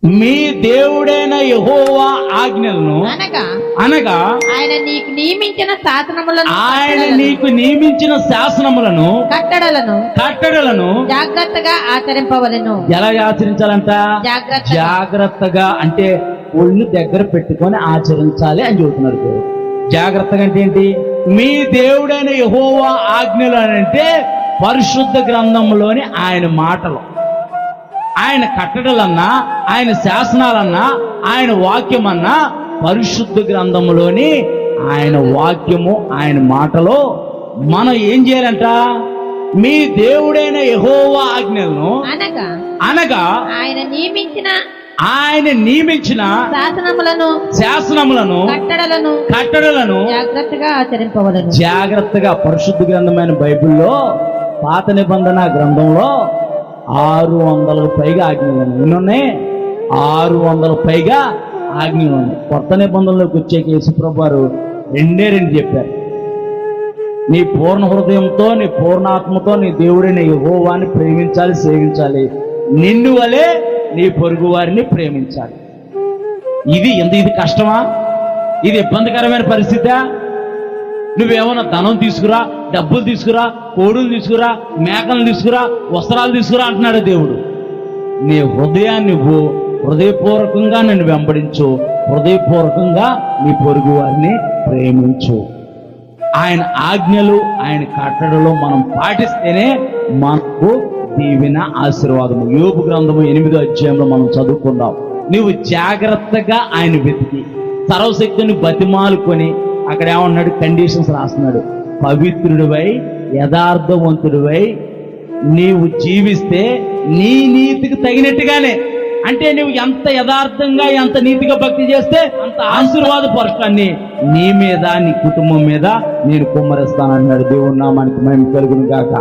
మీ దేవుడైన యెహోవా ఆజ్ఞలను అనగా ఆయన నీకు నియమించిన శాసనములను కట్టడలను జాగ్రత్తగా ఆచరింపవలెను. ఎలా ఆచరించాలంట? జాగ్రత్తగా అంటే ఒళ్ళు దగ్గర పెట్టుకొని ఆచరించాలి అని చెబుతున్నారు దేవుడు. జాగ్రత్తగా అంటే ఏంటి? మీ దేవుడైన యెహోవా ఆజ్ఞలు అంటే పరిశుద్ధ గ్రంథంలోని ఆయన మాటలు, ఆయన కట్టడలన్నా, ఆయన శాసనాలన్నా, ఆయన వాక్యమన్నా పరిశుద్ధ గ్రంథములోని ఆయన వాక్యము, ఆయన మాటలో మనం ఏం చేయాలంట? మీ దేవుడైన యెహోవా ఆజ్ఞలను అనగా ఆయన నియమించిన శాసనములను కట్టడలను జాగ్రత్తగా పరిశుద్ధ గ్రంథమైన బైబిల్లో పాత నిబంధన గ్రంథంలో 600 పైగా ఆజ్ఞలు ఉన్నాయి. 600 పైగా ఆజ్ఞలు ఉన్నాయి. కొత్త నిబంధనలోకి వచ్చే యేసుప్రభు వారు 2 చెప్పారు. నీ పూర్ణ హృదయంతో, నీ పూర్ణాత్మతో నీ దేవుడైన యెహోవాని ప్రేమించాలి, సేవించాలి. నిన్ను వలె నీ పొరుగు వారిని ప్రేమించాలి. ఇది కష్టమా? ఇది ఇబ్బందికరమైన పరిస్థితా? నువ్వేమన్నా ధనం తీసుకురా, డబ్బులు తీసుకురా, కోడులు తీసుకురా, మేకలు తీసుకురా, వస్త్రాలు తీసుకురా అంటున్నాడు దేవుడు. నీ హృదయాన్ని హృదయపూర్వకంగా నన్ను వెంబడించు, హృదయపూర్వకంగా నీ పొరుగు వారిని ప్రేమించు. ఆయన ఆజ్ఞలు, ఆయన కట్టడలు మనం పాటిస్తేనే మనకు దీవెన, ఆశీర్వాదము. యోబు గ్రంథము 8వ అధ్యాయంలో మనం చదువుకుందాం. నువ్వు జాగ్రత్తగా ఆయన వెతికి సర్వశక్తిని బతిమాలుకొని, అక్కడ ఏమన్నాడు? కండిషన్స్ రాస్తున్నాడు. పవిత్రుడివై యథార్థవంతుడివై నీవు జీవిస్తే నీ నీతికి తగినట్టుగానే, అంటే నువ్వు ఎంత యథార్థంగా, ఎంత నీతిగా భక్తి చేస్తే అంత ఆశీర్వాద పరుషాన్ని నీ మీద, నీ కుటుంబం మీద నేను కుమ్మరిస్తానన్నాడు. దేవుని నామానికి మహిమ కలుగును గాక.